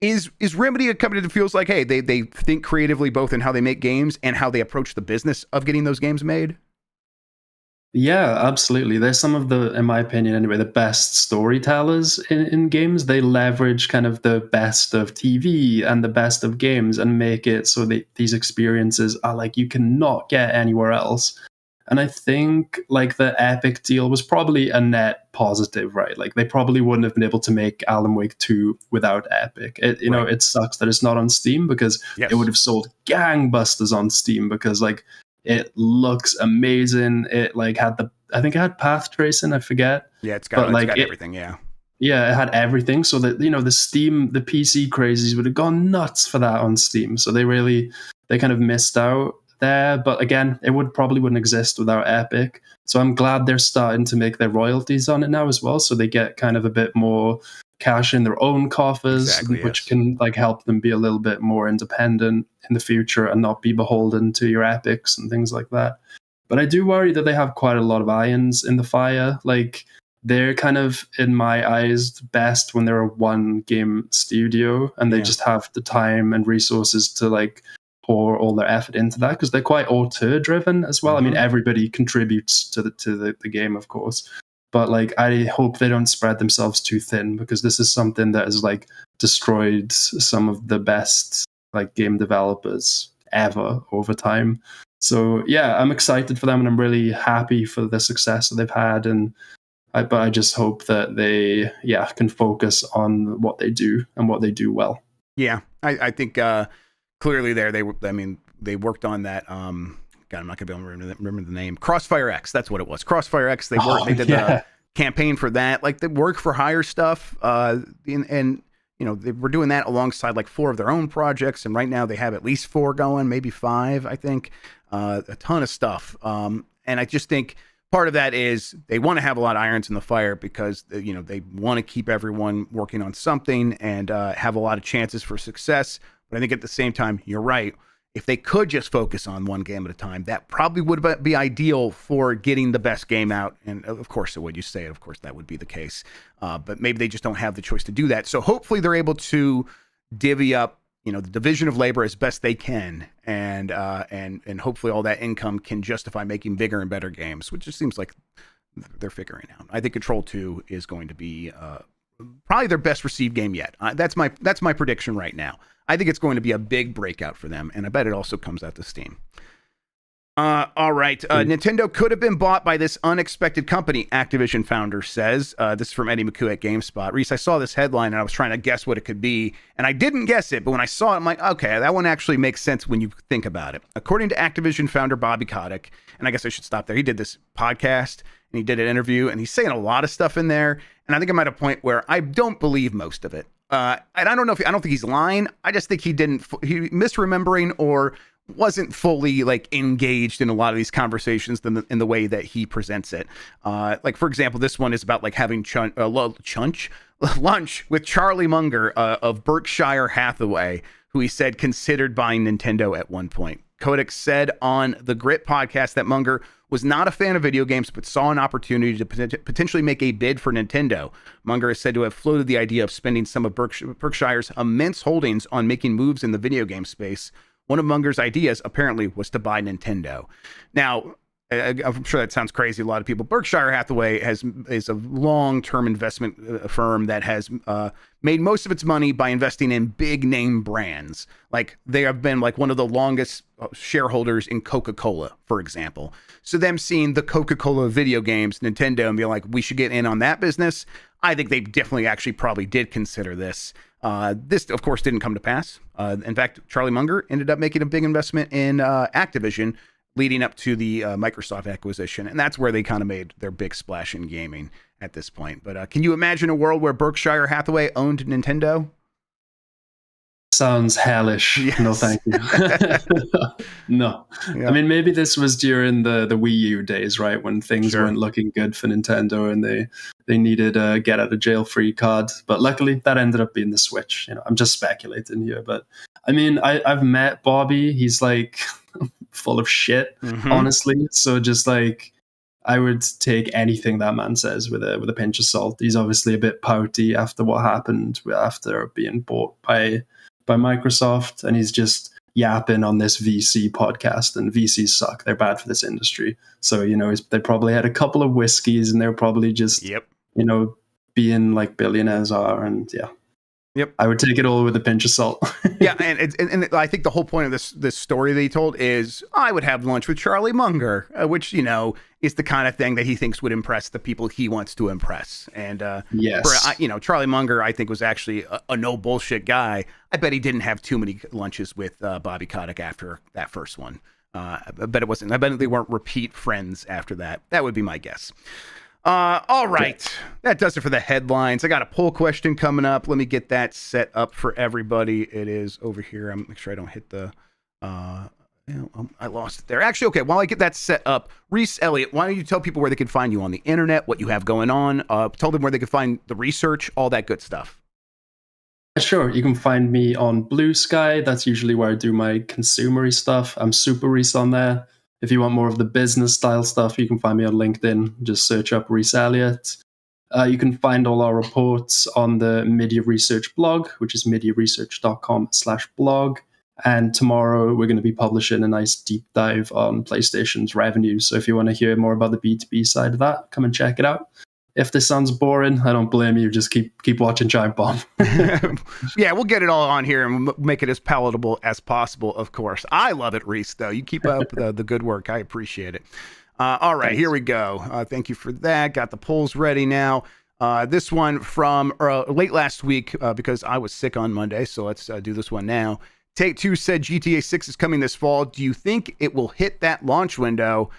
Is Remedy a company that feels like, hey, they think creatively both in how they make games and how they approach the business of getting those games made? Yeah, absolutely. They're some of the, in my opinion anyway, the best storytellers in games. They leverage kind of the best of TV and the best of games and make it so that these experiences are like you cannot get anywhere else. And I think like the Epic deal was probably a net positive, right? Like they probably wouldn't have been able to make Alan Wake 2 without Epic. It sucks that it's not on Steam because it would have sold gangbusters on Steam because like it looks amazing. It like had I think it had path tracing, I forget. Yeah, it's got everything, yeah. Yeah, it had everything. So that, the Steam, the PC crazies would have gone nuts for that on Steam. So they kind of missed out there, but again, it probably wouldn't exist without Epic. So I'm glad they're starting to make their royalties on it now as well, so they get kind of a bit more cash in their own coffers, which can like help them be a little bit more independent in the future and not be beholden to your Epics and things like that. But I do worry that they have quite a lot of irons in the fire. Like they're kind of, in my eyes, best when they're a one game studio and they just have the time and resources to like pour all their effort into that, because they're quite auteur driven as well. I mean, everybody contributes to the game, of course, but like I hope they don't spread themselves too thin, because this is something that has like destroyed some of the best like game developers ever over time. So yeah, I'm excited for them and I'm really happy for the success that they've had, but I just hope that they can focus on what they do and what they do well. Yeah, I think clearly they worked on that. God, I'm not gonna be able to remember the name. Crossfire X, that's what it was. Crossfire X. They did the campaign for that, like the work for hire stuff. And they were doing that alongside like 4 of their own projects, and right now they have at least 4 going, maybe 5, I think. A ton of stuff. And I just think part of that is they want to have a lot of irons in the fire because they want to keep everyone working on something and have a lot of chances for success. But I think at the same time, you're right. If they could just focus on one game at a time, that probably would be ideal for getting the best game out. And of course, when you say it, of course, that would be the case. But maybe they just don't have the choice to do that. So hopefully they're able to divvy up, the division of labor as best they can. And hopefully all that income can justify making bigger and better games, which just seems like they're figuring out. I think Control 2 is going to be probably their best received game yet. That's my prediction right now. I think it's going to be a big breakout for them, and I bet it also comes out to Steam. All right. Nintendo could have been bought by this unexpected company, Activision founder says. This is from Eddie McCoo at GameSpot. Rhys, I saw this headline, and I was trying to guess what it could be, and I didn't guess it, but when I saw it, I'm like, okay, that one actually makes sense when you think about it. According to Activision founder Bobby Kotick, and I guess I should stop there, he did this podcast, and he did an interview, and he's saying a lot of stuff in there, and I think I'm at a point where I don't believe most of it. And I don't think he's lying. I just think he misremembering or wasn't fully like engaged in a lot of these conversations in the way that he presents it. Like for example, this one is about like having lunch with Charlie Munger of Berkshire Hathaway, who he said considered buying Nintendo at one point. Kotick said on the Grit podcast that Munger was not a fan of video games, but saw an opportunity to potentially make a bid for Nintendo. Munger is said to have floated the idea of spending some of Berkshire's immense holdings on making moves in the video game space. One of Munger's ideas, apparently, was to buy Nintendo. Now, I'm sure that sounds crazy to a lot of people. Berkshire Hathaway is a long-term investment firm that has made most of its money by investing in big name brands. Like, they have been like one of the longest shareholders in Coca-Cola, for example. So them seeing the Coca-Cola video games, Nintendo, and being like, we should get in on that business, I think they definitely actually probably did consider this. This, of course, didn't come to pass. In fact, Charlie Munger ended up making a big investment in Activision, leading up to the Microsoft acquisition. And that's where they kind of made their big splash in gaming at this point. But can you imagine a world where Berkshire Hathaway owned Nintendo? Sounds hellish. Yes. No, thank you. No. Yeah. I mean, maybe this was during the Wii U days, right? When things weren't looking good for Nintendo and they needed a get out of jail free card. But luckily that ended up being the Switch. I'm just speculating here. But I mean, I've met Bobby. He's like full of shit, honestly. So just like, I would take anything that man says with a pinch of salt. He's obviously a bit pouty after what happened after being bought by Microsoft, and he's just yapping on this VC podcast, and VCs suck. They're bad for this industry. So, they probably had a couple of whiskeys and they're probably just, being like billionaires are. And yeah. Yep. I would take it all with a pinch of salt. Yeah, and I think the whole point of this story that he told is I would have lunch with Charlie Munger, which, is the kind of thing that he thinks would impress the people he wants to impress. And, yes. Charlie Munger, I think, was actually a no bullshit guy. I bet he didn't have too many lunches with Bobby Kotick after that first one. I bet it wasn't. I bet they weren't repeat friends after that. That would be my guess. All right. That does it for the headlines. I got a poll question coming up. Let me get that set up for everybody. It is over here. I'm make sure I don't hit the, I lost it there. Actually, okay. While I get that set up, Rhys Elliot, why don't you tell people where they can find you on the internet, what you have going on, tell them where they can find the research, all that good stuff. Sure. You can find me on Blue Sky. That's usually where I do my consumery stuff. I'm Super Rhys on there. If you want more of the business style stuff, you can find me on LinkedIn. Just search up Rhys Elliot. You can find all our reports on the Media Research blog, which is mediaresearch.com/blog. And tomorrow we're going to be publishing a nice deep dive on PlayStation's revenue. So if you want to hear more about the B2B side of that, come and check it out. If this sounds boring, I don't blame you. Just keep watching Giant Bomb. Yeah, we'll get it all on here and make it as palatable as possible, of course. I love it, Rhys, though. You keep up the good work. I appreciate it. All right, Here we go. Thank you for that. Got the polls ready now. This one from late last week because I was sick on Monday, so let's do this one now. Take-Two said GTA 6 is coming this fall. Do you think it will hit that launch window?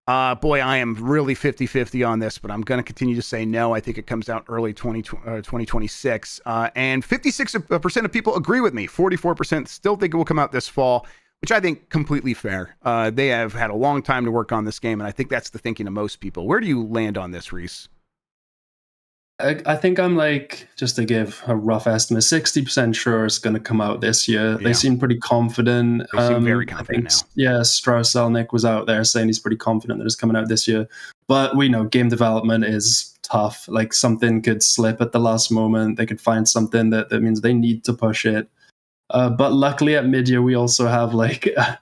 Boy, I am really 50-50 on this, but I'm going to continue to say no. I think it comes out early 2026. And 56% of people agree with me. 44% still think it will come out this fall, which I think completely fair. They have had a long time to work on this game, and I think that's the thinking of most people. Where do you land on this, Rhys? I think I'm just to give a rough estimate, 60% sure it's going to come out this year. They seem pretty confident. They seem very confident now. Yeah, Strauss-Zelnick was out there saying he's pretty confident that it's coming out this year. But we know game development is tough. Something could slip at the last moment. They could find something that means they need to push it. But luckily at Midyear, we also have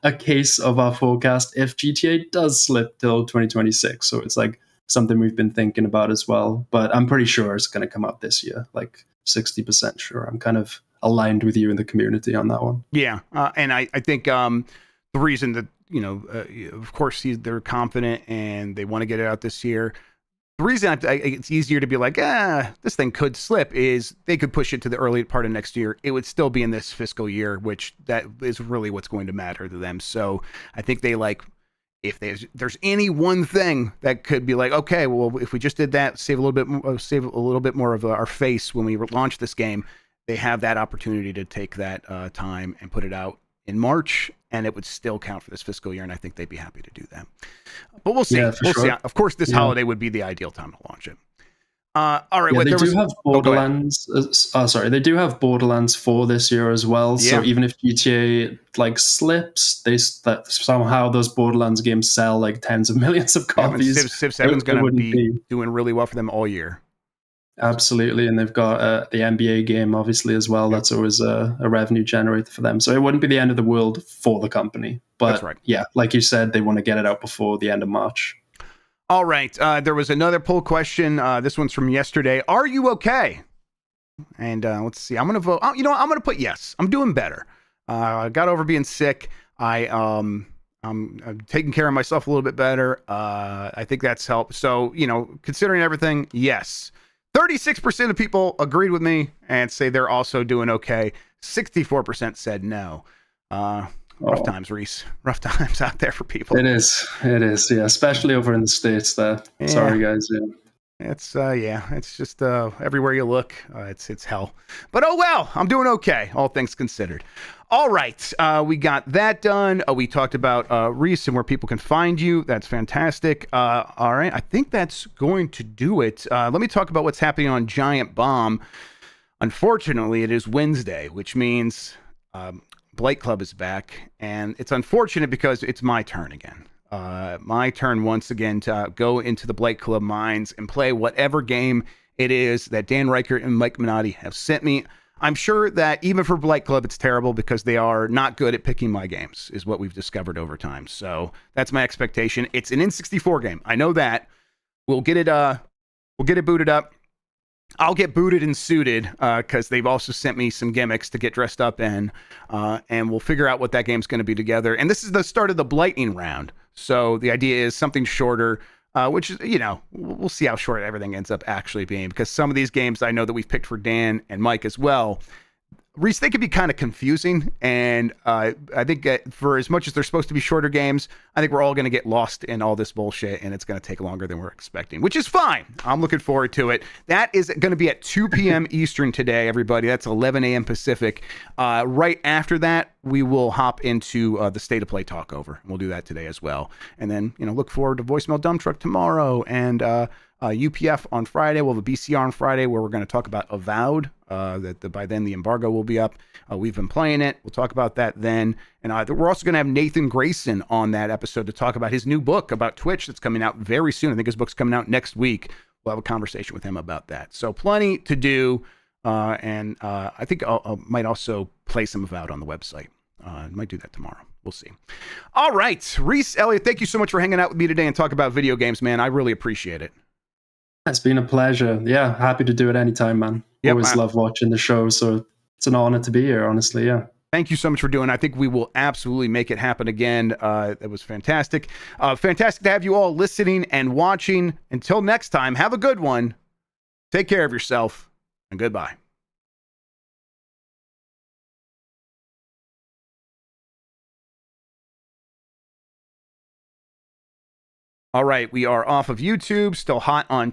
a case of our forecast if GTA does slip till 2026. So it's something we've been thinking about as well. But I'm pretty sure it's going to come out this year, 60% sure. I'm kind of aligned with you in the community on that one. Yeah. And I think the reason that, of course, they're confident and they want to get it out this year. The reason it's easier to be this thing could slip is they could push it to the early part of next year. It would still be in this fiscal year, which that is really what's going to matter to them. So I think they if there's any one thing that could be okay, well, if we just did that, save a little bit more of our face when we launch this game, they have that opportunity to take that time and put it out in March, and it would still count for this fiscal year, and I think they'd be happy to do that. But we'll see. Yeah, we'll sure. see. Of course, this holiday would be the ideal time to launch it. All right, Yeah, wait, they there do was. have Oh, go ahead. Borderlands. Sorry, they do have Borderlands 4 this year as well. So Yeah. even if GTA like slips, that somehow those Borderlands games sell like tens of millions of Yeah, and copies. Civ 7's It going to wouldn't be be. doing really well for them all year. Absolutely, and they've got the NBA game obviously as well. Yep. That's always a revenue generator for them. So it wouldn't be the end of the world for the company. But That's right. yeah, like you said, they want to get it out before the end of March. All right. There was another poll question. This one's from yesterday. Are you okay? And let's see. I'm going to vote. Oh, you know what? I'm going to put yes. I'm doing better. I got over being sick. I'm taking care of myself a little bit better. I think that's helped. So, considering everything, yes. 36% of people agreed with me and say they're also doing okay. 64% said no. Rough times, Rhys. Rough times out there for people. It is. Yeah, especially over in the States there. Yeah. Sorry, guys. Yeah. It's just everywhere you look, it's hell. But oh well, I'm doing okay, all things considered. All right, we got that done. We talked about Rhys and where people can find you. That's fantastic. All right, I think that's going to do it. Let me talk about what's happening on Giant Bomb. Unfortunately, it is Wednesday, which means Blight Club is back, and it's unfortunate because it's my turn again. My turn once again to go into the Blight Club mines and play whatever game it is that Dan Reichert and Mike Minotti have sent me. I'm sure that even for Blight Club, it's terrible because they are not good at picking my games, is what we've discovered over time. So that's my expectation. It's an N64 game. I know that. We'll get it booted up. I'll get booted and suited because they've also sent me some gimmicks to get dressed up in, and we'll figure out what that game's going to be together. And this is the start of the Blighting round. So the idea is something shorter, which is, we'll see how short everything ends up actually being, because some of these games I know that we've picked for Dan and Mike as well, Rhys, they can be kind of confusing. And I think for as much as they're supposed to be shorter games, I think we're all going to get lost in all this bullshit, and it's going to take longer than we're expecting, which is fine. I'm looking forward to it. That is going to be at 2 p.m. Eastern today, everybody. That's 11 a.m. Pacific. Right after that, we will hop into the State of Play talkover. We'll do that today as well. And then, look forward to Voicemail Dump Truck tomorrow, and UPF on Friday. We'll have a BCR on Friday where we're going to talk about Avowed. By then the embargo will be up. We've been playing it. We'll talk about that then. And we're also going to have Nathan Grayson on that episode to talk about his new book about Twitch that's coming out very soon. I think his book's coming out next week. We'll have a conversation with him about that. So plenty to do. And I think I might also play some Avowed on the website. I might do that tomorrow. We'll see. All right. Rhys Elliot, thank you so much for hanging out with me today and talk about video games, man. I really appreciate it. It's been a pleasure. Yeah, happy to do it anytime, man. Yep, Always love watching the show, so it's an honor to be here, honestly, yeah. Thank you so much for doing it. I think we will absolutely make it happen again. It was fantastic. Fantastic to have you all listening and watching. Until next time, have a good one. Take care of yourself, and goodbye. All right, we are off of YouTube, still hot on